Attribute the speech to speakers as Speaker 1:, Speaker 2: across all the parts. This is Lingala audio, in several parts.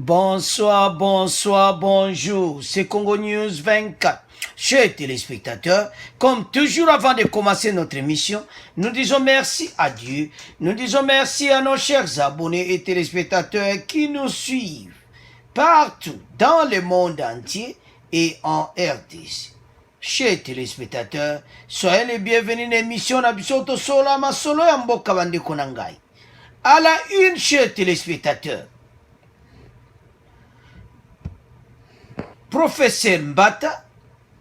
Speaker 1: Bonsoir, bonsoir, bonjour. C'est Congo News 24. Chers téléspectateurs, comme toujours avant de commencer notre émission, nous disons merci à Dieu. Nous disons merci à nos chers abonnés et téléspectateurs qui nous suivent partout dans le monde entier et en RDC. Chers téléspectateurs, soyez les bienvenus à l'émission Nabisoto Sola Masolo Yamboka Bande Konangai. À la une, chers téléspectateurs, Professeur Mbata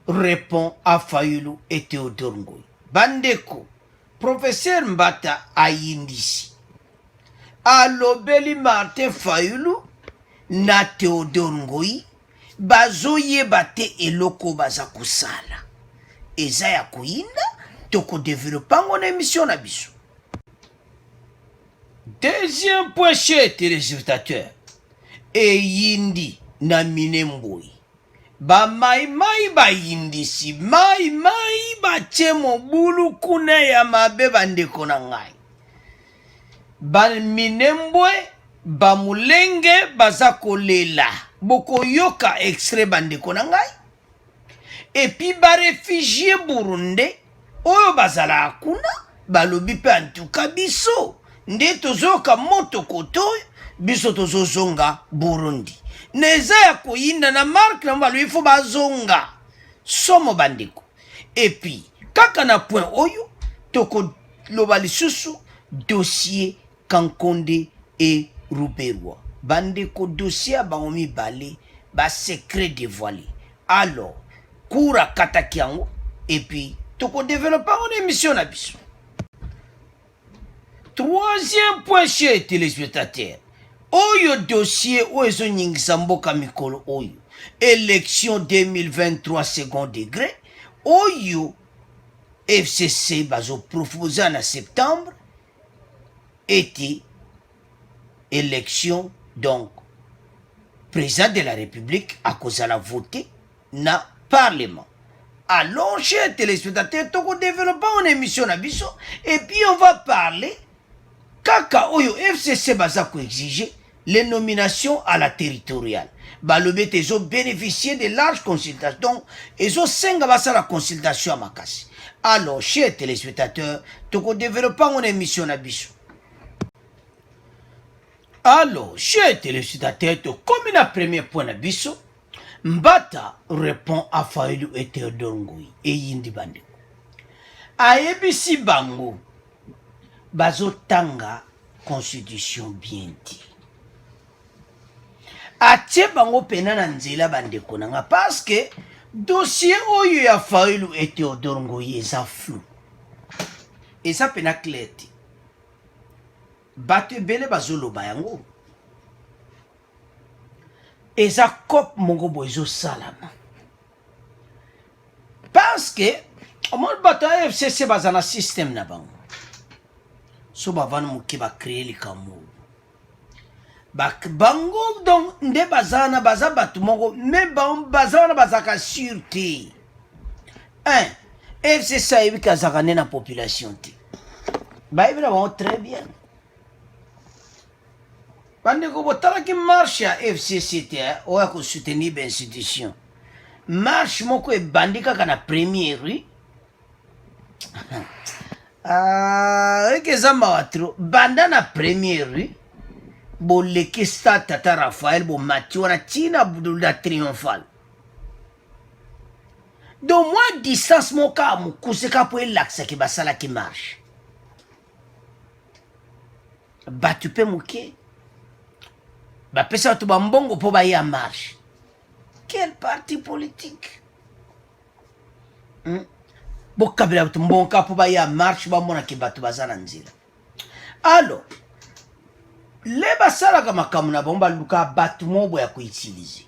Speaker 1: répond à Fayulu et Théodore Ngoy. Bandeko, Professeur Mbata ayindisi. Alobeli Martin Fayulu na Théodore Ngoy bazoye bate eloko baza kusala. Eza ya kuinda toko développango na émission na biso. Deuxième point, chers téléspectateurs, eyindi na Minembwe. Ba mai ba yindisi mai ba chemo bulu kuna ya mabe bandeko na ngai. Ba Minembwe ba mulenge baza kolela boko yoka extrait bandeko na ngai. Et puis ba réfugié Burundi oyo bazala akuna balobi pe antuka biso nde tozoka moto kotoyo biso tozozonga Burundi. Neza ya koyinda na marque na mbalo ifo bazonga somo bandeko. Et puis kaka na point oyo toko loba lisusu dossier Kankonde et Ruberwa. Bandeko dossier bango mibale ba secret dévoilé. Alors Koura katakiango et puis toko développer une émission na biso. Troisième point, chers téléspectateurs. Oyo dossier oyo nyingisa mboka mikolo oyo. Élection 2023 second degré. Oyo FCC bazo proposé en septembre. Était élection donc président de la République à cause de la voter na Parlement. Alors, chers téléspectateurs, toko développons une émission na biso et puis on va parler kaka oyo FCC bazako exiger les nominations à la territoriale. Balobete ils ont bénéficié de larges consultations. Donc, ils ont 5 basa la consultation à Makasi. Alors, chers téléspectateurs, toko développons une émission na biso. Alors, chers téléspectateurs, comme la première point na biso, Mbata répond à Fayulu et Théodore Ngoy et Yindi Bandeko. Ayebisi bango bazotanga constitution bien dit. Atie bango pena na nzela bandeko nanga parce que dossier oyo ya Fayulu et Théodore Ngoy eza flou. Eza pena clair. Bate bele bazoloba yango. Eza kop mongo bozo salama. Parce que au moins bata FCC bazana système na bango. So bavana muke ba créer likamou. Bak bango donc nde bazana baza batu mongo mais bazana bazaka sûreté. FCC ebi kazaka na population te. Ba ebi na bango très bien. Bandeko botala ki marche ya FCCT oya ko soutenir ba institution. Marche moko e bandika kana première rue. Eke zamba watro banda na première rue. Bo leke sta tata Raphaël bo mati wana tina budula triomphal. Donc moi distance moka mukuse ka po elaksa ki basala ki marche. Batu pe muke. Ba pesa tu bambongo po ba ya marche. Quel parti politique? Bo kabila tu mbonka po ba ya marche ba mona ki batu bazana nzila. Alors, le basala kama kamuna bomba luka batu mobo ya kuutiliser.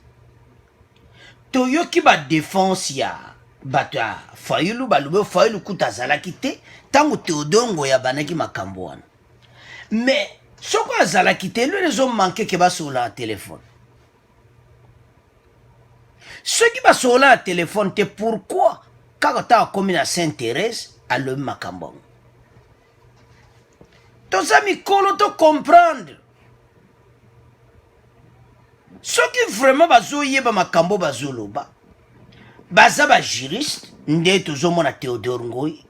Speaker 1: Toyoki ba défense ya batu ya Fayulu balube Fayulu kutazala kite tangu Théodore Ngoy ya banaki makambo wana. Mais soko azala kite les hommes manqué que ba sur la téléphone. Ceux qui ba sur la téléphone te pourquoi quand ta commune s'intéresse à le makambon. Tous amis kolo to comprendre. Soki vraiment bazoyeba makambo bazoloba baza ba juriste nde tozomona Théodore Ngoyi.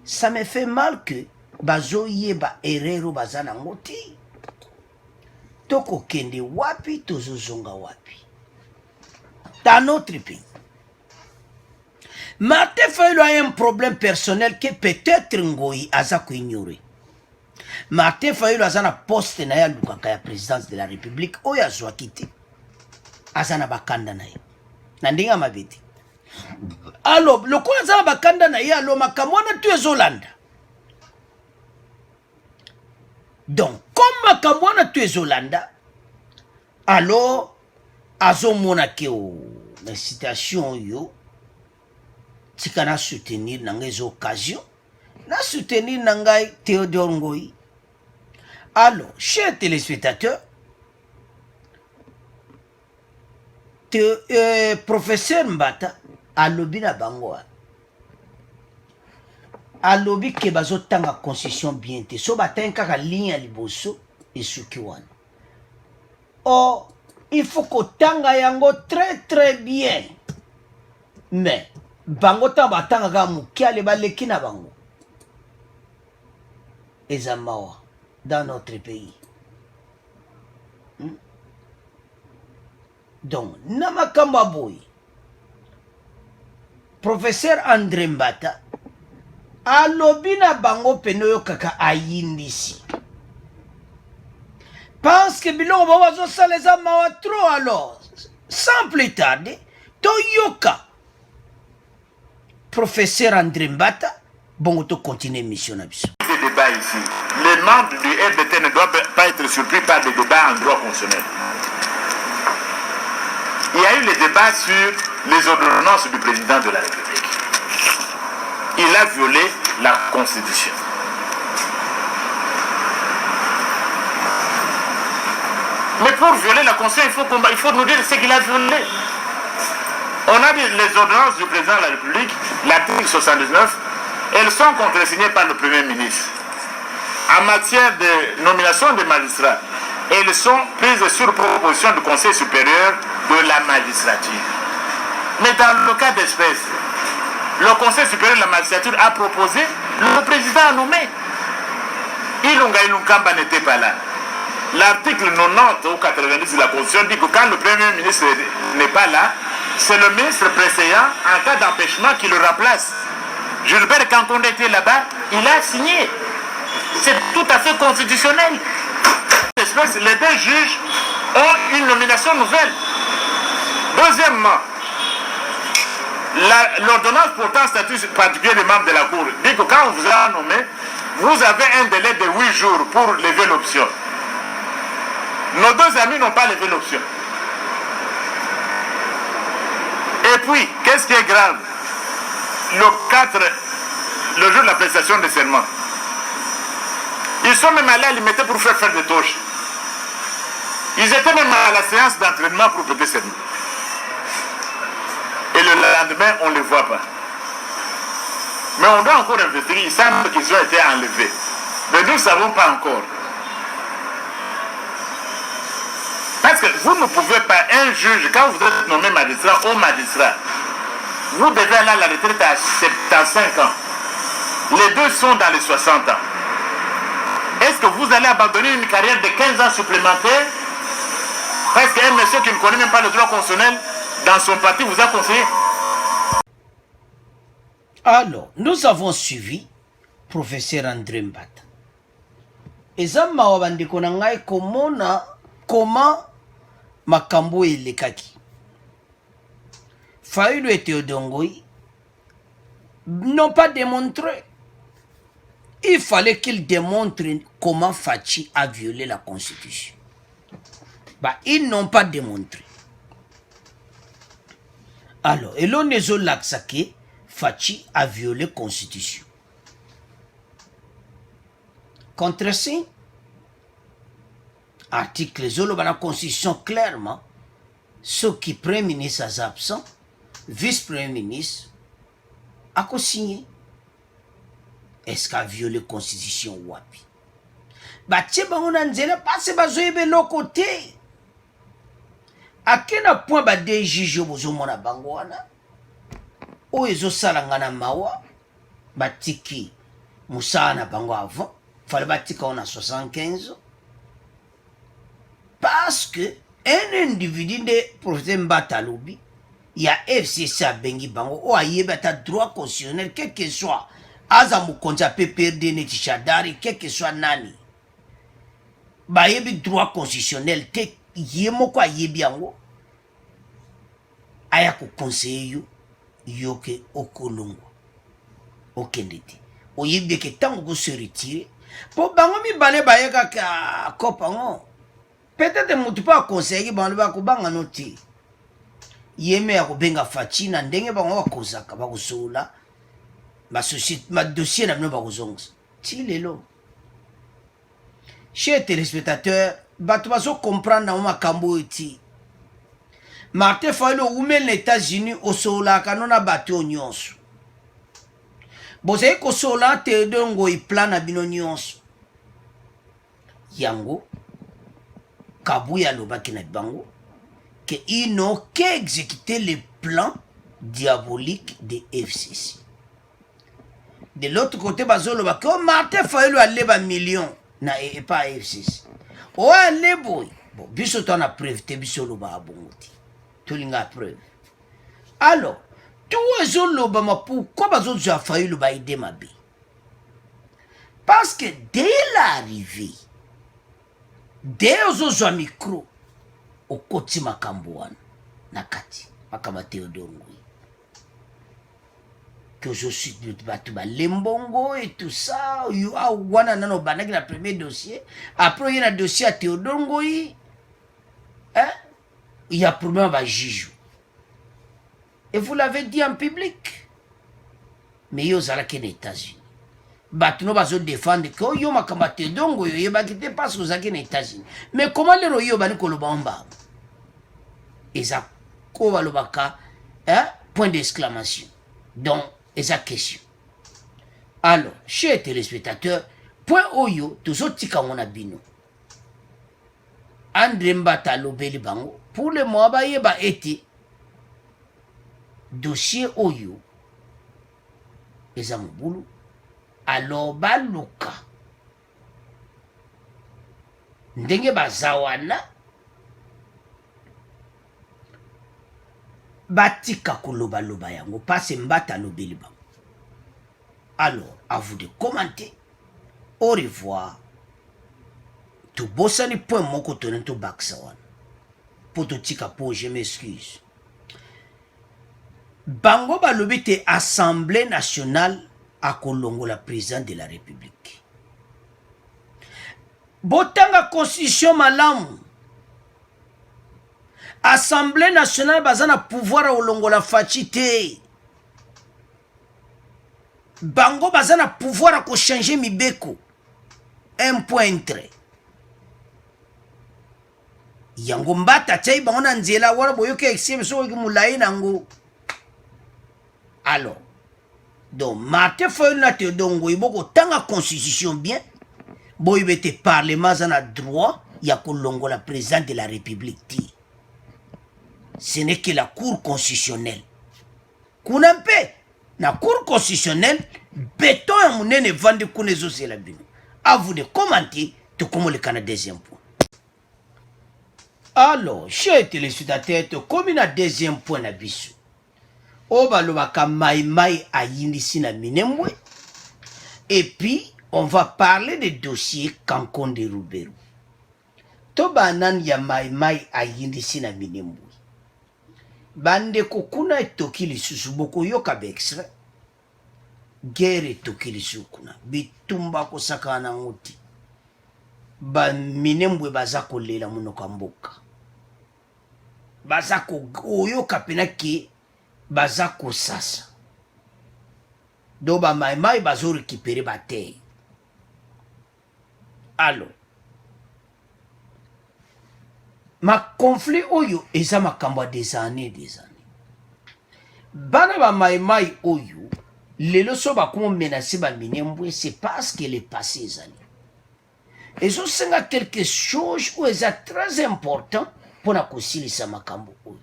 Speaker 1: Ça me fait mal que bazoyeba erreur baza nango te. Tokokende wapi tozozonga wapi dans notre pays. Martin Fayulu a un problème personnel que peut-être Ngoyi aza ko ignorer. Martin Fayulu aza na poste na ya lukaka ya présidence de la République oyo azwaki te. Aza na bakanda na ye. Na ndinga mabeti. Alors, lokola aza na bakanda na ye alo makambo wana tu ezolanda. Donc, comme makambo wana tu ezolanda, alors azomona ke na citation yo tika na soutenir na ngai occasion na soutenir na ngai Théodore Ngoyi. Alors, chers téléspectateurs, professeur Mbata alobi na bango alobi ke bazotanga constitution bien te so batangi kaka ligne ya liboso esuki wana. Or, il faut kotanga yango très bien. Mais bango ta batanga ga mukiale baleki na bango. Ezamawa dans notre pays. Donc, namakamba boy. Professeur André Mbata alobi na bango penoyo kaka ayindisi. Parce que bilongo bawazo saleza mawa trop alors. Sans plus tarder, toyoka. Professeur André Mbata, bon, to continuer mission abiso.
Speaker 2: Des débats ici. Les membres du RDT ne doivent pas être surpris par des débats en droit constitutionnel. Il y a eu les débats sur les ordonnances du président de la République. Il a violé la Constitution. Mais pour violer la Constitution, il faut nous dire ce qu'il a violé. On a dit les ordonnances du président de la République, l'article 79, elles sont contresignées par le Premier ministre. En matière de nomination des magistrats, elles sont prises sur proposition du Conseil supérieur de la magistrature. Mais dans le cas d'espèce, le Conseil supérieur de la magistrature a proposé, le président a nommé. Ilunga Ilunkamba n'était pas là. L'article 90 ou 90 de la Constitution dit que quand le Premier ministre n'est pas là, c'est le ministre précédent, en cas d'empêchement, qui le remplace. Gilbert, quand on était là-bas, il a signé. C'est tout à fait constitutionnel. Les deux juges ont une nomination nouvelle. Deuxièmement, l'ordonnance portant statut particulier des membres de la Cour dit que quand on vous a nommé, vous avez un délai de 8 jours pour lever l'option. Nos deux amis n'ont pas levé l'option. Et puis, qu'est-ce qui est grave? Le jour de la prestation de serment, ils sont même allés à l'imiter pour faire des touches. Ils étaient même à la séance d'entraînement pour prêter serment. Et le lendemain, on ne les voit pas. Mais on doit encore investiguer. Il semble qu'ils ont été enlevés. Mais nous ne savons pas encore. Parce que vous ne pouvez pas, un juge, quand vous êtes nommé magistrat ou magistrat, vous devez aller à la retraite à 75 ans. Les deux sont dans les 60 ans. Est-ce que vous allez abandonner une carrière de 15 ans supplémentaires parce qu'un monsieur qui ne connaît même pas le droit constitutionnel dans son parti vous a conseillé?
Speaker 1: Alors, nous avons suivi professeur André Mbata. Et ça m'a dit comment makambo elekaki. Fayulu et Théodore Ngoyi n'ont pas démontré. Il fallait qu'ils démontrent comment Fachi a violé la Constitution. Bah, ils n'ont pas démontré. Alors, et l'on est au laxaké, Fachi a violé la Constitution. Contre-signe, article de la Constitution clairement, ceux qui Premier ministre est absent, vice-premier ministre, a signé. Est-ce qu'a violé la Constitution wapi? Bah, tche ba on a nzela passe ba zoebe l'autre côté. akena point ba de juge bozomona bango wana oyo ezosala nga na mawa batiki mosala na bango avant fallait batika on a 75 parce que un individu de professeur Mbata lobi ya FCC abengi bango o ayeba ta droit constitutionnel quel que soit aza mokonzi ape perde neti Shadari quel que soit nani bayebi droit constitutionnel te ye moko ayebi yango aya koconseille yo yoke okolongo okende te oyebi ke ntango kose retire po bango mibale bayekaka kopango peut-être mutu mpo akonseille bango bakobanga no te yeme ya kobenga faci na ndenge bango bakozaka bakosolola badossier na bino bakozongisa ti lelo chers téléspectateurs bato bazocomprendre nango makambo oyo ti Martin Fayulu oumeli na États-Unis osololaka no na bato oyo nyonso bozali kosolola Théodore Ngoyi plan na bino nyonso yango Kabuya alobaki na bango qu'ils n'ont qu'à exécuter les plans diaboliques de FCC. De l'autre côté, bazoloba que Martin Fayulu a leba million na et pas FCC. Oh allez boy. Bon, biso ton a preuve te biso loba abongoti. Tout l'inga preuve. Alors, tout ezoloba ma pourquoi bazo a Fayulu ba aider ma bi? Parce que dès l'arrivée, dès ozo micro okoti makambo wana nakati makamba Théodore Ngoyi que je suis bato balembongo et tout ça wana nano banaki na premier dossier après il y a un dossier à Théodore Ngoyi hein il y a problème ba juge et vous l'avez dit en public mais yo zala ke les États-Unis bato no bazo défendre que yo makamba Théodore Ngoyi yebaki te parce que ozaki na États-Unis mais comment lero yo bani koloba omba eza ko balobaka hein point d'exclamation donc eza question alors chers téléspectateurs point oyo tozotika ngona bino André Mbata alobeli bango pour le mois bayeba ete dossier oyo eza mobulu alors baluka ndenge bazawana batika koloba loba yango parce Mbata alobeli bango. Alors à vous de commenter. Au revoir. To bossani point moko tonen to baksa wana poto tika po je m'excuse bango balobi te Assemblée nationale à Kolongo la président de la République botanga constitution malamu Assemblée nationale bazana pouvoir olongo la facité bango bazana pouvoir ko changer mibeko un point trait yango Mbata tshai bango na nzela wala boyoka exime so ki mulai nango alors donc Martin Fayulu na Théodore Ngoyi boko tanga constitution bien boyebete parlement zana droit ya kolongo la président de la République. Ce n'est que la cour constitutionnelle kunampe na cour constitutionnelle béton ya munene vandi kunezo sela bino. À vous de commenter to comme le Canada deuxième point. Alors, chers téléspectateurs, comme na deuxième point na biso. Oba lobaka mai ayindisi na minembwe. Et puis, on va parler des dossiers Kankonde Ruberu. Toba nan ya mai ayindisi na minembwe. Bande kokuna etoki lisusu boko yoka extrait. Guerre etoki lisusu kuna. Bitumba kosaka na ngoti. Ba minembwe baza kolela munoko mboka. Baza ko oyoka pena ki baza ko sasa. Do ba mai bazo récupérer ba terre. Alors ma conflit oyo eza makambo des années. Bana ba mai oyo lelo so ba ko menacer ba minembwe c'est parce que le passé ezali. Et ça c'est quelque chose où est très important pona kosilisa makambo oyo.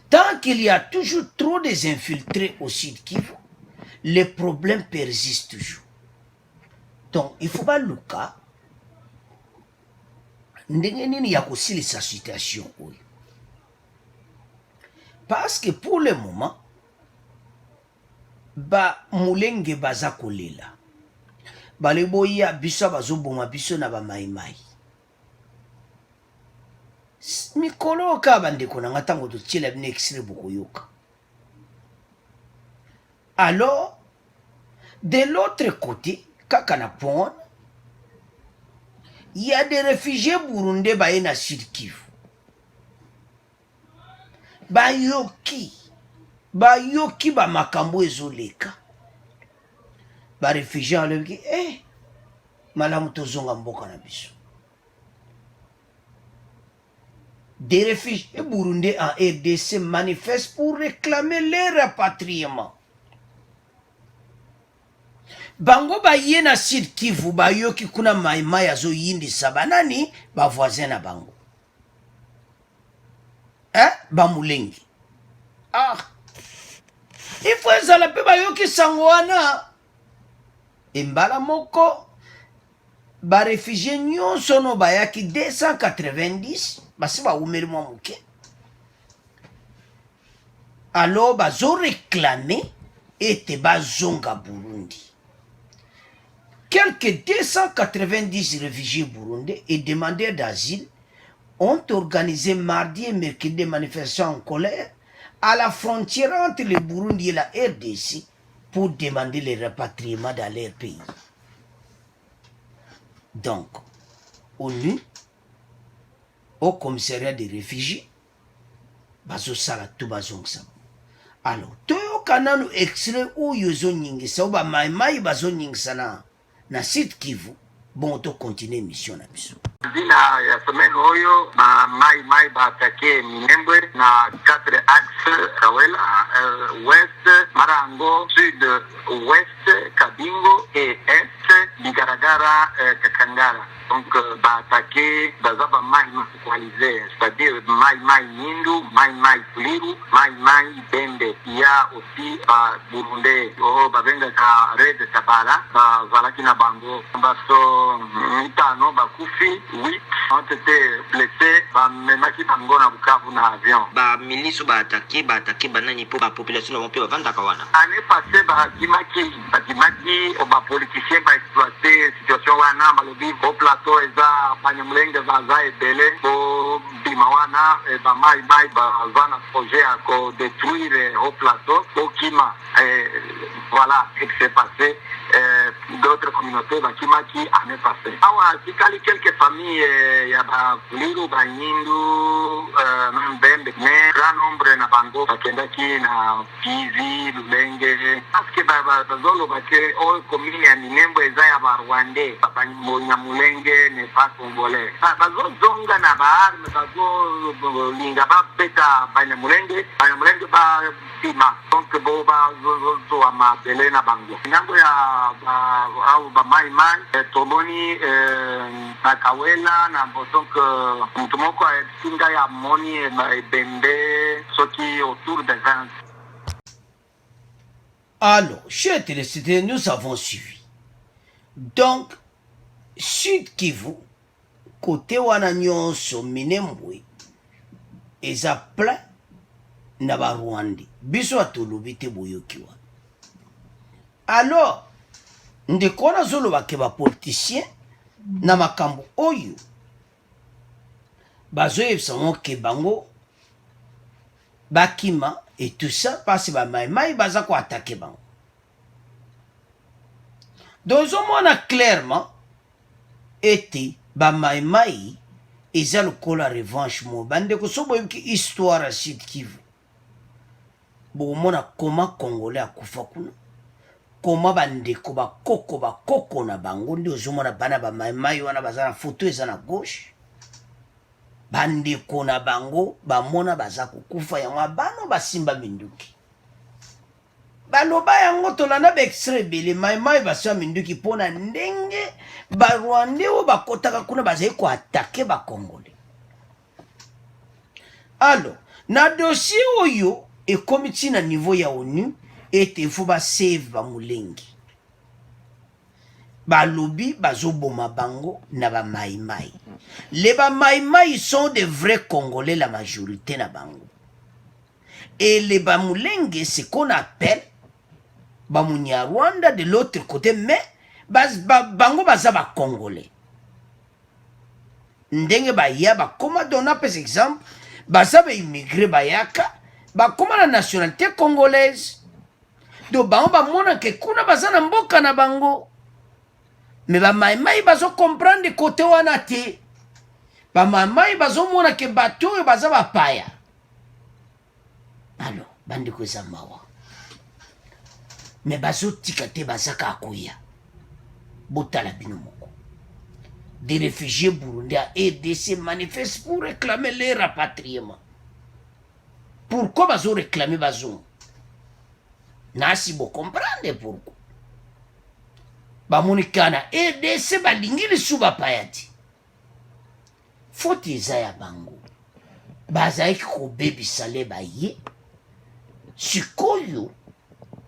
Speaker 1: Tant qu'il y a toujours trop des infiltrés au Sud Kivu, les problèmes persistent toujours. Donc il faut pas luka ndenge nini ya kosilisa situation oyo. Parce que pour le moment, ba mulenge baza kolela. Baleboya biso bazoboma biso na ba maimai. Mikolo ka bandeko na ngatango to tshela bine extrait bokoyoka. Alors, de l'autre côté, kaka na pon, il y a des réfugiés burundais baye na Sud Kivu. Bayoki ba makambo ezoleka. Ba réfugiés alobi malamu tozonga mboka na biso. Des réfugiés burundais en RDC manifestent pour réclamer leur rapatriement. Bango baye na Sud Kivu bayoki kuna maimai azo yindisa banani ba voisin na bango. Bamulengi. Il faut ezala pe bayoki sango wana. Embala moko ba réfugié nyonso no bayaki 290 basi ba umeli mwa muke. Alors bazo réclamer ete bazonga Burundi. Quelques 290 réfugiés burundais et demandeurs d'asile ont organisé mardi et mercredi des manifestations en colère à la frontière entre le Burundi et la RDC pour demander le rapatriement dans leur pays. Donc, ONU, au commissariat des réfugiés, bazo sala tout bazong sa. Alors, toyo kananu extrait ou yozo nyingisa ou ba maimai bazo nyingisa na Sud Kivu, bon to continuer mission na biso.
Speaker 3: Dina ya semaine oyo ba mai ba attaquer Minembwe na 4 axes Kawela, ouest Marango, sud ouest Kabingo et est Bigaragara Kakangara. Donc ba attaquer bazaba mai coalisé, c'est-à-dire mai Nindu, mai Fuliru, mai Bembe. Il y a aussi ba Burundais ba venga ka Red Tabara ba zalaki na bango baso mitano ba kufi 8 ont été blessés ba memaki bango na Bukavu na avion.
Speaker 4: Ba milice ba attaqué banani po ba population na mpe bavanda kawana.
Speaker 3: Année passée ba dimaki o ba politicien ba exploiter situation wana balobi au plateau eza banyamulenge baza ebele po bimawana ba mai ba zana projet à ko détruire au plateau au Kima. Voilà ce qui s'est passé. D'autres communautés bakimaki année passée. Awa kikali quelques familles ya ba Fuliru ba Nyindu Mbembe mais grand nombre na bango bakendaki na Fizi Lulenge parce que bazolo bake o commune ya Minembwe eza ya ba Rwandais ba Nyamulenge ne pas congolais bazo zonga na ba arme bazo linga ba beta ba Nyamulenge ba Tima donc bo ba zo ama bele na bango ngambo ya au ba mai toboni na Kawela na donc mtumoko singa ya moni bembe soki autour de 20.
Speaker 1: Alors, chers téléspectateurs, nous avons suivi. Donc, Sud Kivu, côté wana nyonso Minembwe, eza plein na ba Rwanda. Biso atolobi te boyoki wana. Alors, ndeko na zoloba ke ba politicien na makambo oyo bazo yebisa ke bango bakima et tout ça parce que ba mai baza ko attaquer bango. Donc on a clairement été ba mai eza lokola revanche mo bande ko so boyiki histoire à Sud Kivu. Bo mona comment congolais akufa kuna. Koma bandeko bakoko na bango ndi ozomona bana ba mai wana baza na photo eza na gauche bandeko na bango bamona baza kokufa yango bano basimba minduki baloba yango tolanda ba extrait bele mai basimba minduki pona ndenge ba Rwandais o bakotaka kuna baza ko attaquer ba Congolais Alors na dossier oyo ekomi na niveau ya ONU ete fo ba save ba Mulenge balobi bazoboma bango na ba maimai. Les ba maimai sont des vrais Congolais, la majorité na bango. Et les ba Mulenge, c'est qu'on appelle ba Munyarwanda de l'autre côté, mais bango baza ba Congolais. Ndenge ba ya ba koma dona par exemple, baza ba immigré ba yaka, ba koma la nationalité congolaise. Do bango ba mona ke kuna baza na mboka na bango. Mais ba maimai bazo comprendre côté wana te. Ba maimai bazo mona ke bato e baza ba paya. Alors, bandi ko za mawa. Mais bazo tikate bazaka akoya. Botala bino moko. Des réfugiés burundais et de se manifestent pour réclamer leur rapatriement. Pourquoi bazo réclamer bazo? Nasi bo comprendre pourquoi. Bamonikana EDC balingili suba payati. Foti zaya bango. Bazaiki ko baby sale baye. Sikoyo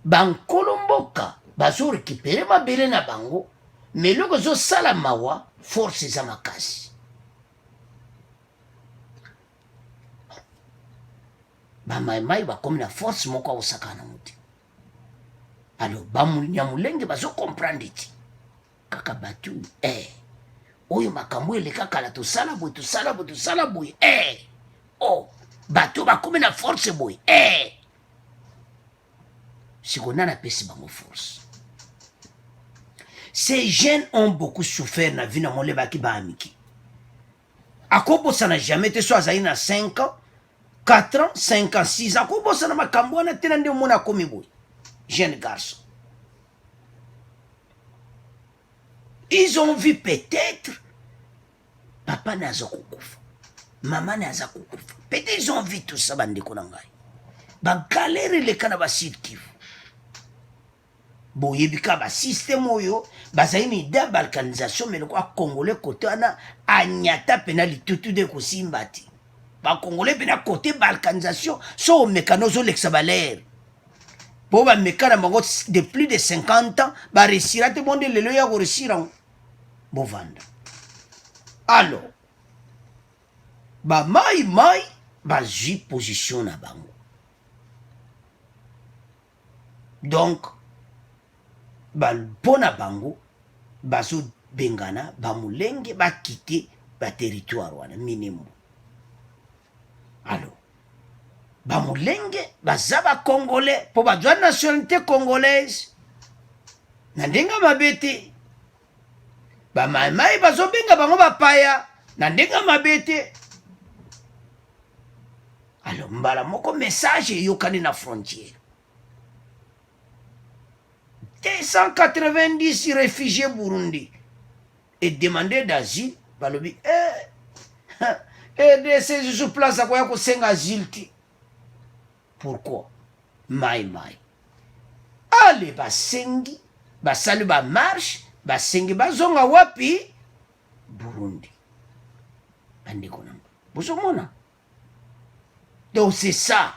Speaker 1: bankolomboka bazo récupérer mabele na bango. Mais loko zo sala mawa force za makasi. Bamaimai bakomi na force moko osakana muti. Alors Banyamulenge bazo comprendre ti. Kaka batu oyo makambo eleka kala tosala boye oh bato bakomi na force boye sikona na pesi bango force. Ces jeunes ont beaucoup souffert na vie na mole baki ba amiki. Akobo sana jamais te so azali na 5 ans 4 ans 5 ans 6 ans akobo sana makambo wana tena ndio mona komi boye. Jeune garçon. Ils ont vu peut-être papa naza kukufa, maman naza kukufa. Peut-être ils ont vu tout ça bandeko na ngai. Ba galère le kana ba Sud-Kivu. Boyebika ba système oyo bazali ni da balkanisation mais le quoi congolais côté ana anyata pena litutu de kosimbati. Ba congolais pena côté balkanisation so mécanozo l'exabalère. Pour ba mekana bango de plus de 50 ans ba resira te monde lelo ya ko resira bovanda. Alors ba mai ba ji position na bango. Donc ba pona bango bazo bengana ba Mulenge ba quitter ba territoire wana minimum. Alors ba Mulenge baza ba Congolais po bazwa nationalité congolaise na ndenga mabete. Ba maimai bazo benga bango ba paya na ndenga mabete. Alors mbala moko message yokani na frontière. 290 réfugiés Burundi et demandé d'asile balobi de ces sur place à quoi senga asile ti. Pourquoi? Maimai. Allez basengi basali ba marche basengi bazonga wapi Burundi. Bandeko namba. Bozomona. Donc c'est ça.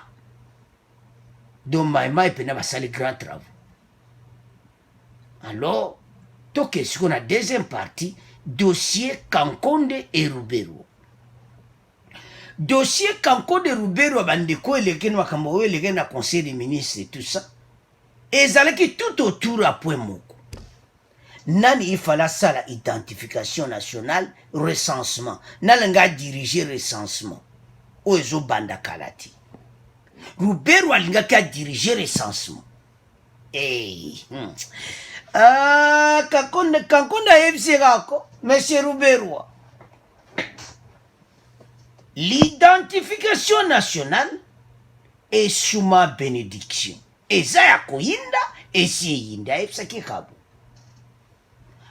Speaker 1: Donc Maimai pena basali grand travaux. Alors, toke ce qu'on a deuxième partie, dossier Kankonde et Rubero. Dossier Kankonde et Rubero, bandeko eleken wakambo eleken na conseil des ministres et tout ça. Et zalaki tout autour à point moko. Nani il fallait ça la identification nationale, recensement. Nalanga diriger recensement. Oezo banda kalati. Rubero alinga ka diriger recensement. Kankonde FC Rako, Monsieur Rubero. L'identification nationale est sous ma bénédiction. Et ça y'a koyinda, et si yinda FC Kikabu.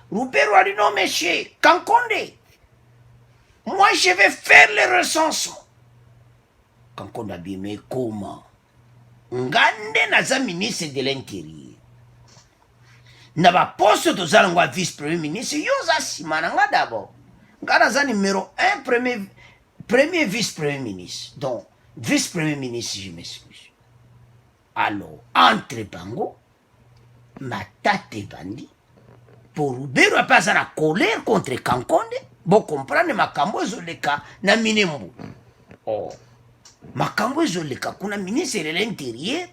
Speaker 1: Rubero a dit non, monsieur, Kankonde, moi je vais faire le recensement. Kankonde a dit, mais comment? Ngande naza ministre de l'Intérieur. Naba poste to zalangwa vice-premier ministre, yoza simananga d'abord. Ngana za numéro 1 premier vice-premier ministre. Donc, vice-premier ministre, je m'excuse. Alors, entre bango, matate bandi, pour Rubero a pas la colère contre Kankonde, bon comprendre makambo ezoleka na Minembwe. Oh, makambo ezoleka kuna ministre de l'intérieur,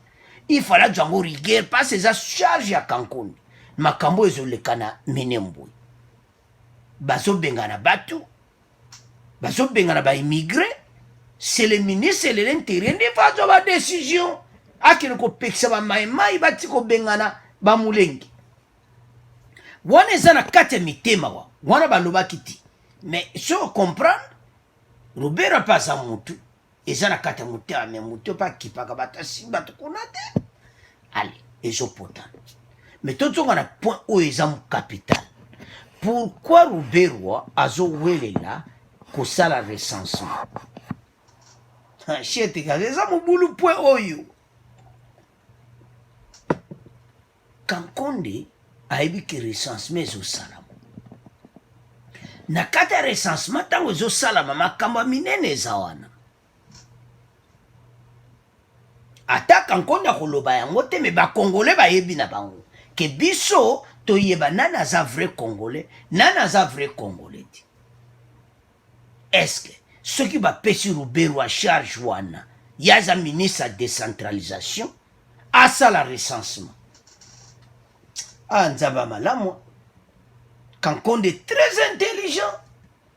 Speaker 1: il fallait django rigueur parce que ça charge à Kankonde. Makambo ezoleka na Minembwe. Bazo bengana batu, bazo bengana ba immigré, c'est le ministre de l'intérieur qui va faire la décision. Akino ko peksa ba mai bati ko bengana ba mulengi. Wana ezana kate mitema wa, wana baloba kiti. Mais si on comprend, Rubero pas à mutu, ezana kate mutema mais mutu pas qui pas kabata si batu kunate. Allez, ezo potan. Mais tout on a point où ezam capital. Pourquoi Rubero azo welela ko sala recensement? Chete ka ezam bulu point oyo. Kankonde aibi ki recensement ezo salama. Na kata recensement tango ezo salama makambo minene eza wana. Ata Kankonde akoloba yango te me ba Congolais ba yebi na bango. Ke biso to yeba nana za vrai Congolais, nana za vrai Congolais ti. Est-ce que ce qui va pesi Rubero à charge wana, yaza ministre de décentralisation, a ça la recensement. Ah, Nzaba malamu. Kankonde est très intelligent.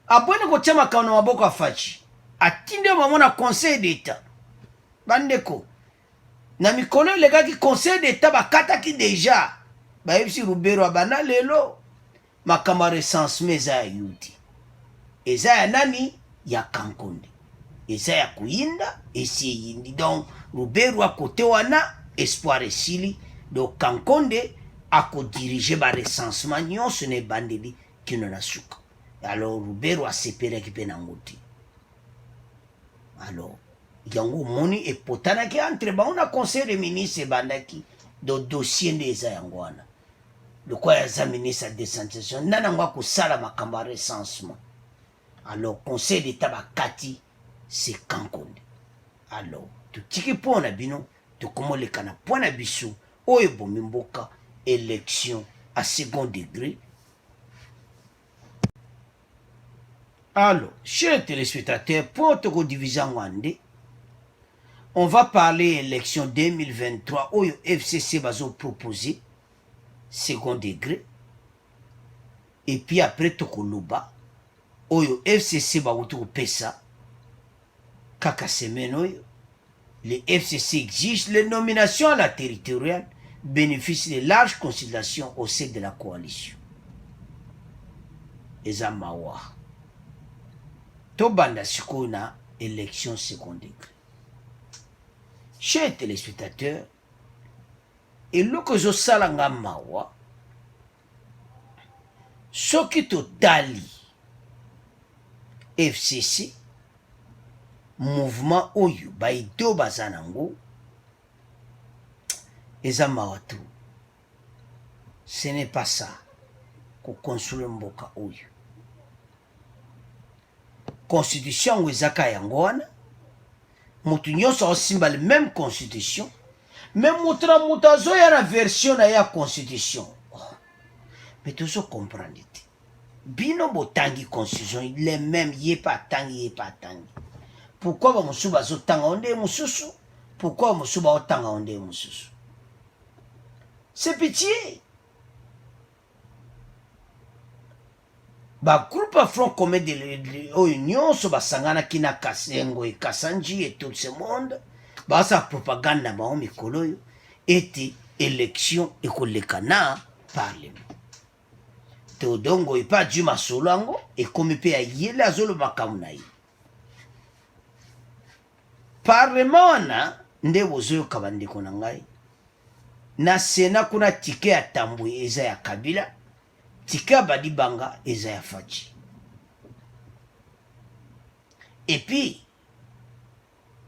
Speaker 1: Abone ko chama kaona maboko afachi. Atinde mamona conseil d'état. Bandeko. Na mikolo lega ki conseil d'état bakata ki déjà. Ba yebisi Rubero abana lelo. Makama recensement za yuti. Eza ya nani? Ya Kankonde. Eza ya kuyinda. Esi yindi. Donc Rubero a côté wana. Espoir esili. Donc Kankonde a dirigé le recensement, nous ce n'est bandeli qui n'en a souka. Alors, Rubero a séparé qui peut n'angoti. Alors, yango moni et potana qui entre on a conseil de ministre et bandaki do dossier des ayangwana. Le quoi ya ministre de décentralisation nanangwa ko sala makamba recensement. Alors, conseil d'état bakati c'est Kankonde. Alors, tout tiki pona bino, to komo le kana pona bisu, oye bomimboka. Élection à second degré. Alors, chers téléspectateurs, pour te diviser en Wande, on va parler élection 2023 où le FCC va proposer second degré. Et puis après, Tokoluba, où le FCC va pesa kaka semaine, le FCC exige les nominations à la territoriale bénéficie de larges consultations au sein de la coalition. Eza mawa. Tobanda sikona élection second degré. Chers téléspectateurs, et le que je salanga mawa, ce qui totali FCC, mouvement oyo, baïdo bazanango, eza mawatu. Ce n'est pas ça qu'on construit mboka oyo. Constitution ezaka yango wana. Mutu nyonso osimba le même constitution. Même mutra mutazo ya la version na ya constitution. Oh. Mais tout ça comprendre. Bino botangi constitution les mêmes yepa tangi. Pourquoi ba musuba zo tanga onde mususu? Pourquoi musuba otanga onde mususu? C'est pitié. Ba groupe à front commun de l'Union, so basangana kina Kasengo et Kasanji et tout ce monde, ba sa propagande na ba mikolo yo eti élection ekolekana parlement. Teodongo ipa juma solango e komi pe ayele azolo makamu na ye. Parlement na nde bozo kabandiko na ngai. Na sena kuna tike ya Tambwe eza ya Kabila, tike ya Badibanga eza ya Fachi. Et puis,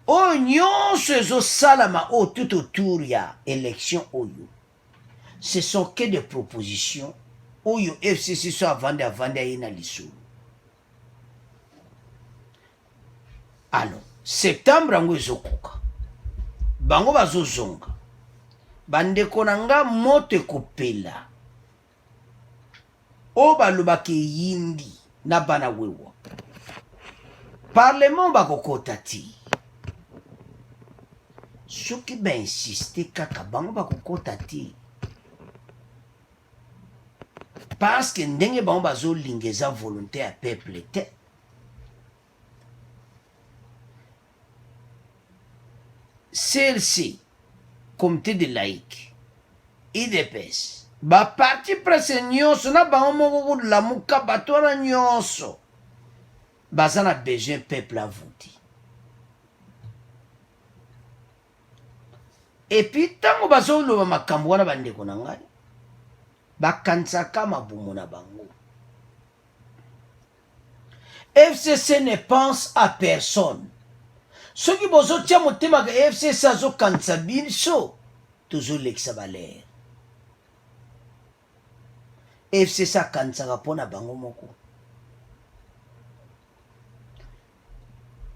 Speaker 1: oyo nyonso ezo salama o tout autour ya élection oyo, ce sont que des propositions oyo FCC so avande ye na lisolo. Alors, septembre yango ezokoka bango bazozonga bandeko na nga moto ekopela o balobaki eyindi na bana wewa parlement bakokota ti soki bainsiste kaka bango bakokota ti parce que ndenge bango bazolinga eza volonté ya peuple te CLC comité de laïque IDPS baparti presse nyonso na bango moko kolamuka bato wana nyonso baza na besoin peuple avuti epuis ntango bazoloba makambo wana bandeko na ngai bakanisaka mabumu na bango. FCC ne pense à personne. Soki bozo tia motema ka FCC azokanisa biso tozolekisa balere. FCC akanisaka mpona bango moko.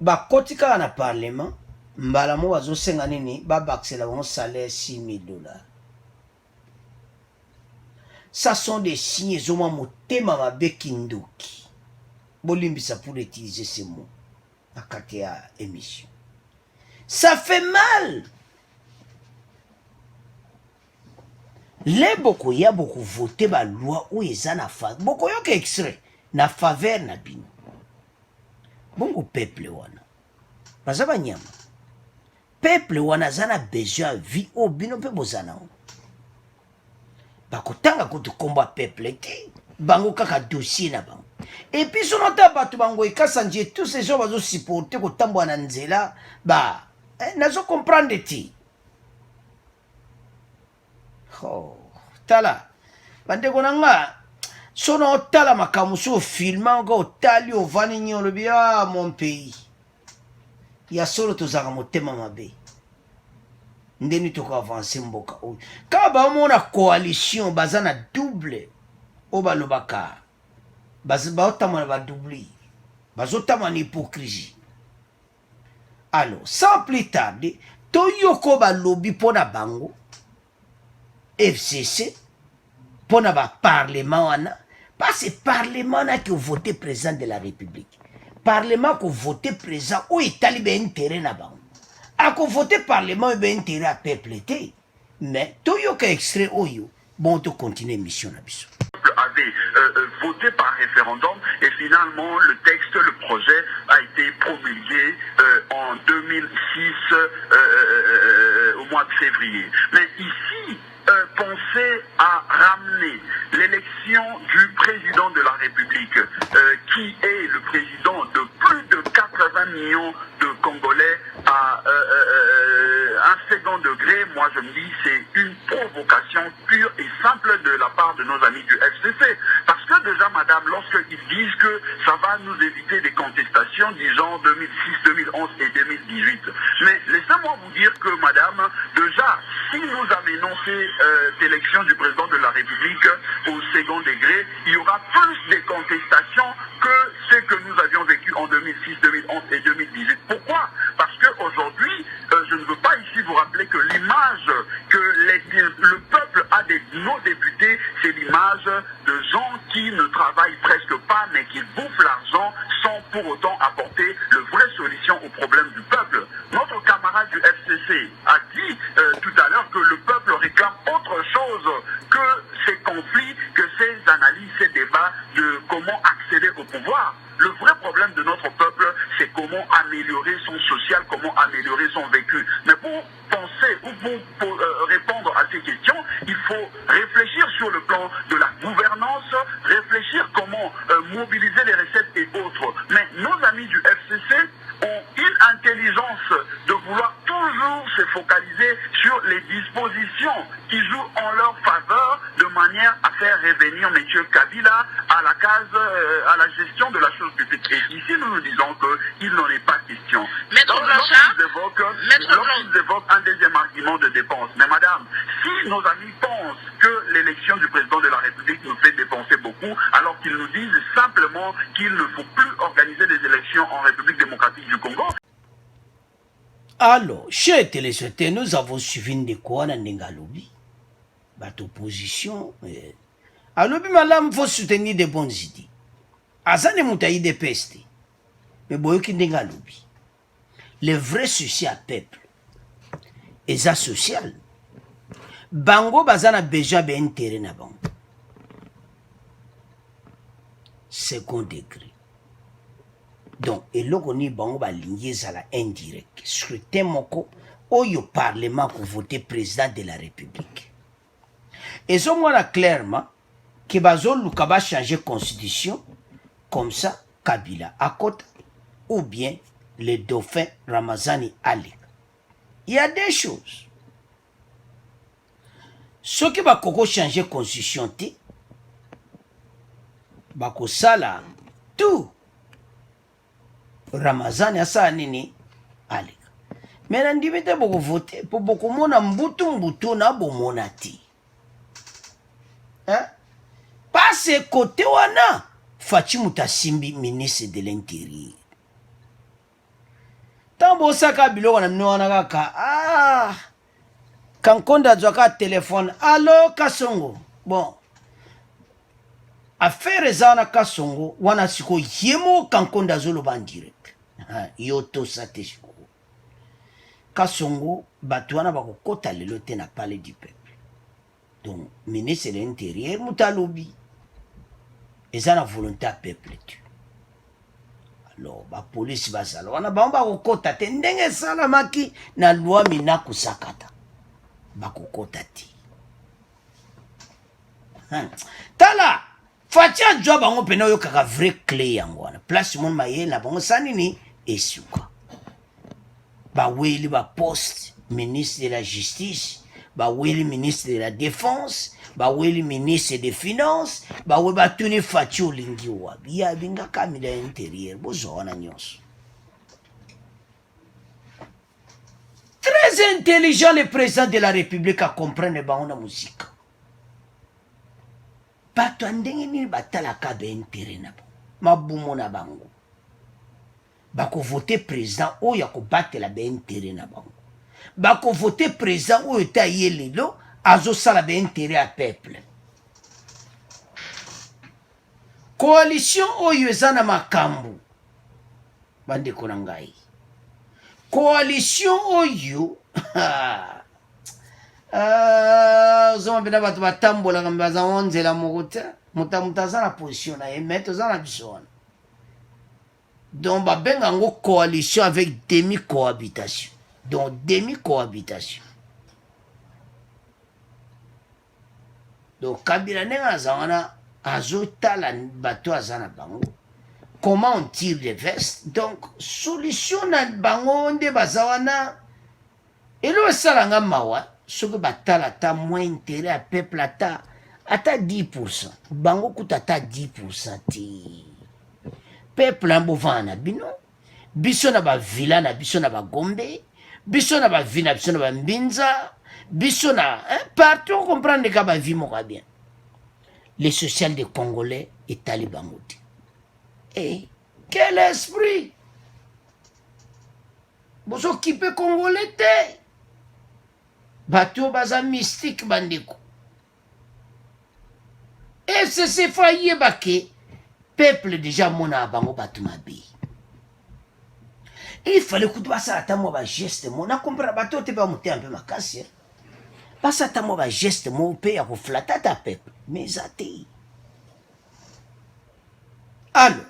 Speaker 1: Bakoti kaka na parlement mbala mo bazosenga nini babakisela bango salaire $6,000. Ça sont des signes ezoma motema mabe kindoki. Bolimbisa pour utiliser ces mots à katea émission. Ça fait mal. Les boko ya boko voté ba loi ou eza na fa. Boko yo ke extrait na faveur na bino. Bongo peuple wana. Bazaba nyama. Peuple wana zana besoin vie au bino pe bozana. Bakotanga koto komba peuple te. Bango kaka dossier na bango. Et puis son nota batu bango ekasanje tous ces gens bazo supporter ko tambwa na nzela ba nazo comprendre ti. Oh, tala. Bande konanga sono tala makamuso filma ngo tali ovani nyolo bia mon pays. Ya solo tozaka motema mabe. Ndeni toko avancer mboka oyo. Ka ba mona coalition bazana double obalobaka. Bazotama ba double. Bazotama ni hypocrisie. Alors, sans plus tarder, toyoko ba lobby pona bango. FCC pona ba parlement wana. Parce que parlement na qui voté président de la République. Parlement qui voté président ou itali be intérêt na bango. A ko voté parlement be intérêt à peuple té. Mais toyoka extrait oyo bon to continuer mission na biso.
Speaker 3: Avait voté par référendum et finalement le texte, le projet a été promulgué en 2006 au mois de février. Mais ici, pensez à ramener l'élection du président de la République, qui est le président de plus de 80 millions de Congolais à un second degré. Moi je me dis c'est une provocation pure et simple de la part de nos amis du FCC. Parce que déjà madame, lorsqu'ils disent que ça va nous éviter des contestations, disons 2006, 2011 et 2018. Mais laissez-moi vous dire que madame, déjà si nous amenons cette élection du président de la République au second degré, il y aura plus de contestations que ce que nous avions vécu en 2006, 2011 et 2018. Pourquoi? Parce qu'aujourd'hui, je ne veux pas ici vous rappeler que l'image que le peuple a de nos députés, c'est l'image de gens qui ne travaillent presque pas, mais qui bouffent l'argent sans pour autant apporter de vraies solutions aux problèmes du peuple. Notre camarade du FCC a dit tout à l'heure que le peuple réclame autre chose que ces conflits, que ces analyses, ces débats de comment accéder au pouvoir. Le vrai problème de notre peuple, c'est comment améliorer son social, comment améliorer son vécu. Mais pour penser ou pour répondre à ces questions, il faut réfléchir sur le plan de la gouvernance, réfléchir comment mobiliser les recettes et autres. Mais nos amis du FCC ont une intelligence de vouloir toujours se focaliser sur les dispositions qui jouent en leur faveur de manière à faire revenir M. Kabila à la case, à la gestion de la chose publique. Et ici, nous nous disons qu'il n'en est pas question. Lorsqu'ils évoquent un deuxième argument de dépense, mais madame, si nos amis pensent que l'élection du président de la République nous fait dépenser beaucoup, alors qu'ils nous disent simplement qu'il ne faut plus organiser des élections en République démocratique du Congo.
Speaker 1: Alors, chers téléspectateurs, nous avons suivi de quoi dans Ndengalobi. Votre opposition. Alobi malam, faut soutenir des bonnes idées. Azane moutaï de peste. Mais boyoki Ndengalobi. Le vrai souci à peuple. Et ça social. Bango bazana besoin d'intérêt na bango. Second degré. Donc, et là, on y bango ba lignée zala indirect. Scrutin moko, oyo parlement pour voter président de la République. Et ça, moi, clairement, que bazo lukaba changer constitution, comme ça, Kabila à côté, ou bien le dauphin Ramazani Ali. Il y a des choses. Ce qui va changer constitution, bako sala tout. Ramazani asa nini Ali. Mais on dit que beaucoup voter pour beaucoup mona mbutu na bomona ti. Hein? Passe côté wana Fachi Mutasimbi ministre de l'Intérieur. Tambo saka biloko na mwana kaka Kankonda zwaka téléphone allo Kasongo. Bon. Affaire zana Kasongo wana siko yemo Kankonda zolo ban direct. Yoto sate siko. Kasongo batwana bako kota lelo te na parler du peuple. Donc ministre de l'Intérieur mutalobi. Et ça la volonté à peuple tu. Alors la police va ça. On a bamba kokota te ndenge salamaki na loi mina kusakata. Bakokota ti. Tala fatia job bango pena yo kaka vrai clé yango wana. Place mon maye na bango sanini esuka. Ba weli ba poste ministre de la justice, ba weli ministre de la défense, ba weli ministre des finances, ba we ba tuni fatia olingi wabi. Ya binga kamila intérieur bozo wana nyonso. Très intelligent le président de la République à comprendre la musique. Bato andenge ni batala ka be intérêt na bo. Mabumo na bango. Bako voter président o ya ko batela be intérêt na bango. Bako voter président o eta yelelo azo sala be intérêt à peuple. Coalition oyo ezana makambu. Bande konangai. Coalition oyo zoma bina batu batambola kamba za onzela mokota mutaza na position na emeto za na bisona. Donc babenga ngo coalition avec demi-cohabitation. Donc demi-cohabitation. Donc Kabila nenga zawana azotala bato azana bango. Comment on tire les vestes? Donc, solution na bango nde bazawana. Et le salanga mawa, ce que batala ta moins intérêt à peuple ata 10%. Bango kuta ata 10% ti. Peuple ambo vana bino. Biso na ba villa na biso na ba Gombe. Biso na ba vina biso na ba Mbinza. Biso na partout comprendre ka ba vie moka bien. Les social des Congolais et Talibango. Et quel esprit! Vous occupez Congolais te. Bateau baza mystique bandeko. Et c'est failli bake. Peuple déjà mona bango batu mabi. Il fallait que tu fasses à moi geste mon. Na comprendre bateau te ba monter un peu ma casse. Passe à moi geste mon paye à vous flatter ta peuple. Mais athée. Alors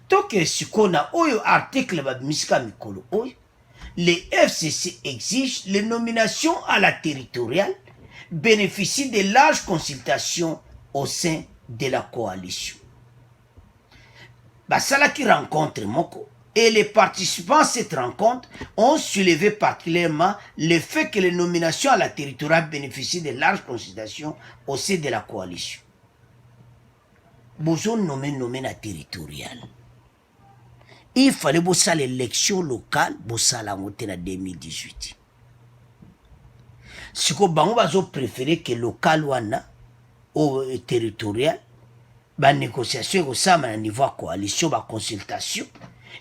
Speaker 1: toke sikona oyo article ba misika mikolo oyo les FCC exigent les nominations à la territoriale bénéficient de larges consultations au sein de la coalition. Basala qui rencontre moko et les participants à cette rencontre ont soulevé particulièrement le fait que les nominations à la territoriale bénéficient de larges consultations au sein de la coalition. Bozo nommé la territoriale. Il fallait bosser l'élection locale, bosser la montée en 2018. Si vous avez préféré que local wana ou territorial, la négociation au niveau coalition, la consultation,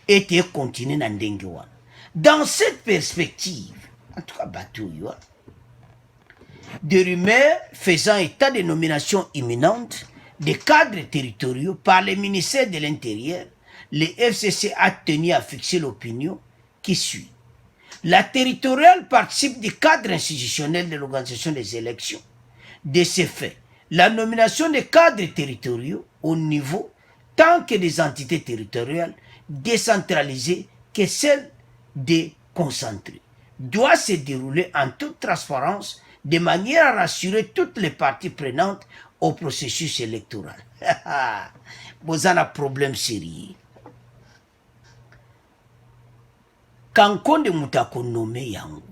Speaker 1: et continuer dans dengue wana. Dans cette perspective, en tout cas, Batouyo, des rumeurs faisant état de nominations imminentes des cadres territoriaux par les ministères de l'Intérieur, le FCC a tenu à fixer l'opinion qui suit. La territoriale participe du cadre institutionnel de l'organisation des élections. De ce fait, la nomination des cadres territoriaux au niveau tant que des entités territoriales décentralisées que celles déconcentrées doit se dérouler en toute transparence de manière à rassurer toutes les parties prenantes au processus électoral. Vous avez un problème sérieux. Quand on est nommé yango,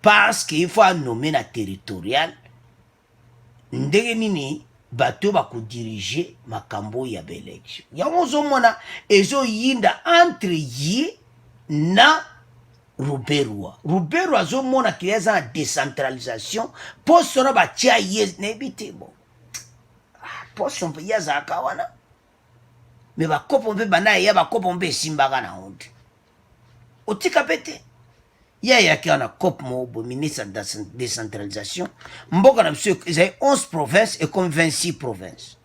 Speaker 1: parce qu'il faut nommer la territoriale, ndenge nini bato bako diriger makambo ya élection. Yango zomona ezo yinda entre yi na Ruberwa. Ruberwa zomona kieza décentralisation poste na ba tia yes nebite bon. Poste on ya za kawana. Mais ba kopo mpe bana ya ba kopo mpe simbaka na honte. Otika pete. Ya yaki ana kopo mo ministre de la décentralisation. Mboka na monsieur ils ont 11 provinces et comme 26 provinces.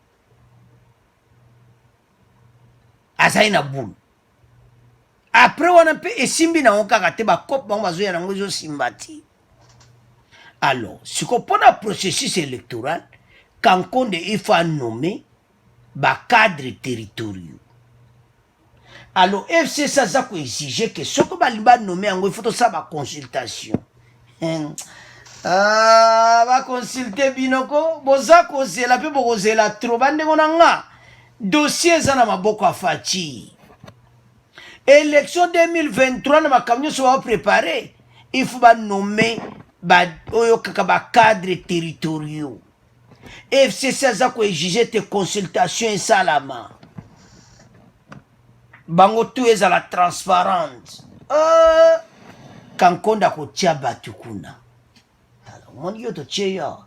Speaker 1: Asaina boule. Après on a peu esimbi na onka te ba kopo bango bazo ya nango zo simbati. Alors, ce qu'on prend un processus électoral, quand il faut nommer ba cadre territoriaux. Alors, FC ça ça exige que ce que balimba nommer il faut ça ba consultation. Ba consulter binoko, boza kozela pe bokozela trop bande konanga. Dossier ça na maboko afati. Élection 2023 na makamyo soit préparé, il faut ba nommer ba oyo kaka ba cadre territoriaux. FCC ça ko exige te consultation et salama. Bango tout est à la transparente. Kankonda ko tia batu kuna. Alors mon yo to cheya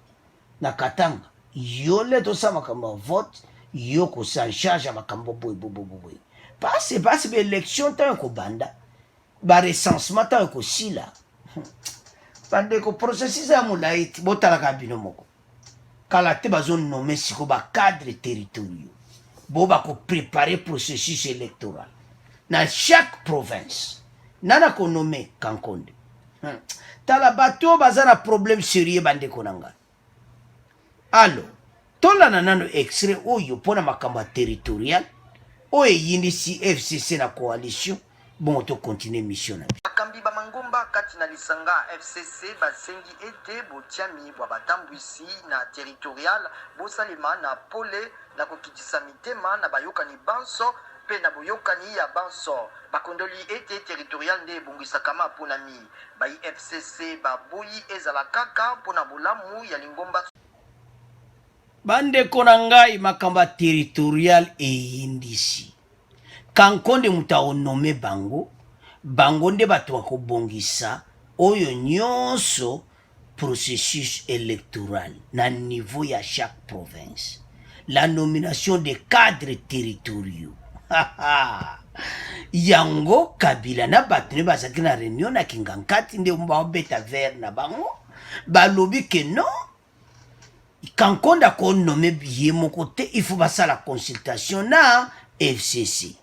Speaker 1: na katanga. Yo le to sama kama vote, yo ko s'en charge makambo boy. Parce que l'élection tant ko banda. Ba recensement tant ko sila. Bande ko processus ya mulaiti botala kabino moko. Kala te bazon nommer siko ba cadre territoriaux. Bo ba ko préparer processus électoral. Dans chaque province. Nana ko nommer Kankonde. Tala bato bazana problème sérieux bande konanga. Alors, tola nanano extrait oyo pona makamba territorial. Oye yindi si FCC na coalition. Bon, to continuer mission na.
Speaker 5: Bakambi ba mangomba kati na lisanga FCC basengi ete botiami bwa batambwisi na territorial bosalema na pole na kokitisa mitema na bayokani banso pe na boyokani ya banso bakondoli ete territorial nde bongisa kama ponami bayi FCC baboyi ezala kaka pona bolamu ya lingomba
Speaker 1: bande konangai makamba territorial e indisi. Kankonde muta onome bango nde bato wako bongisa oyo nyonso processus électoral na niveau ya chaque province. La nomination des cadres territoriaux. Yango Kabila na bato ne bazaki na réunion na Kingankati nde mba beta vert na bango. Balobi que non. Kankonda ko nommé biye mon côté, il faut passer la consultation na FCC.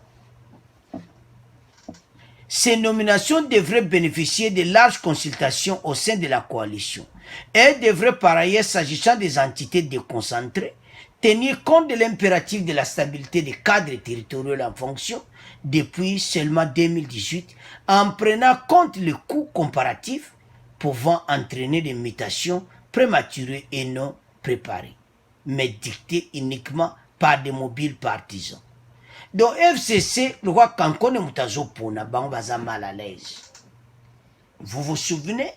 Speaker 1: Ces nominations devraient bénéficier de larges consultations au sein de la coalition. Elles devraient par ailleurs, s'agissant des entités déconcentrées, tenir compte de l'impératif de la stabilité des cadres territoriaux en fonction depuis seulement 2018, en prenant compte le coût comparatif pouvant entraîner des mutations prématurées et non préparées, mais dictées uniquement par des mobiles partisans. Donc FCC, le roi Kankone Mutazo Pona, Bango baza mal à l'aise. Vous vous souvenez?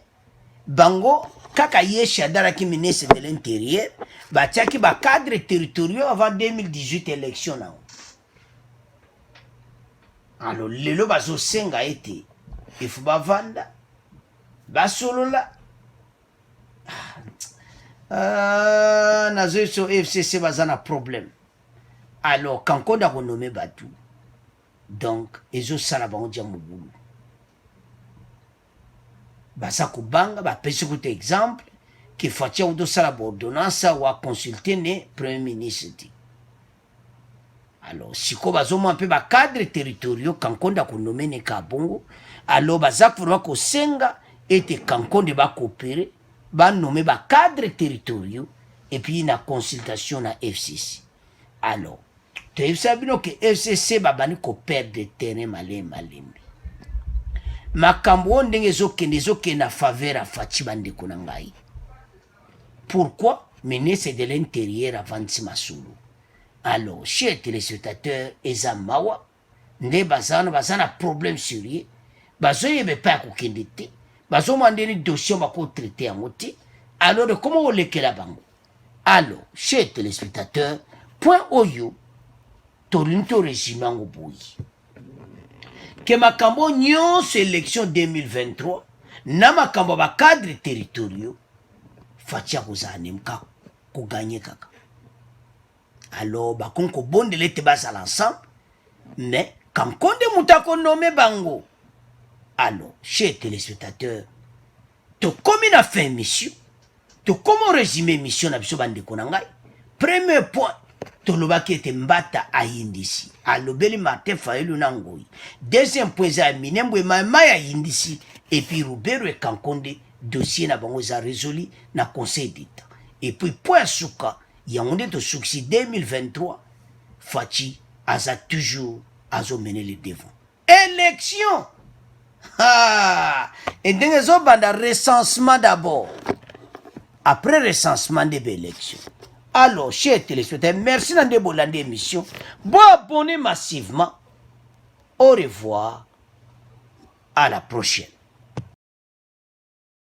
Speaker 1: Bango, kaka yesha daraki ministre de l'Intérieur, batiaki ba cadre territoriaux avant 2018 élection na. Alors, lelo bazo senga ete, il faut ba vanda, ba solola. Nazo so FCC bazana problème. Alors, quand on a renommé Batou, donc ezosala bango dia mobulu baza kobanga bapesi kuta exemple ke fatia udosala baordonnance wa consulter ne premier ministre ti alors siko bazomwa mpe bacadre territoriaux kankonde akonome ne ka bongo alors baza vraimen kosenga ete kankonde bacoopere banome bacadre territoriaux et puis na consultation na FCC alors toyebisa bino ke FCC babandi koperdre terrain malembe makambo oyo ndenge ezokende na faveur ya Faci bandeko na ngai. Pourquoi? Ministre de l'Intérieur avandi masulu. Alors, chers téléspectateurs, eza mawa nde bazana problème sérieux bazoyebe pa ya kokende te bazomwandeli dossier bakotraite yango te alors comment olekela bango. Alors, chers téléspectateurs, point oyo tolingi toresume yango boyi ke makambo nyonso élection 2023 na makambo bacadre territoriaux Faci akozala nemka koganye kaka. Alors bakongi kobondela ete bazala ensemble mais kankonde moto akonome bango. Alors chers téléspectateurs, tokomi na fin émission, tokomi résumé émission na biso bandeko na ngai. Premier point tolobaki ete Mbata ayindisi alobeli Martin Fayulu na Ngoi. Deuxième point eza Minembwe Mai ayindisi et puis Roubero et Kankonde dossier na bango eza résolu na conseil d'état. Et puis point suka yango nde tosuksi 2023 Faci aza toujours azo mener le devant. Élection et ndenge ezobanda recensement d'abord après recensement de l'élection. Alors, chers téléspectateurs, merci d'ande bolande émission. Bon abonnez massivement. Au revoir. À la prochaine.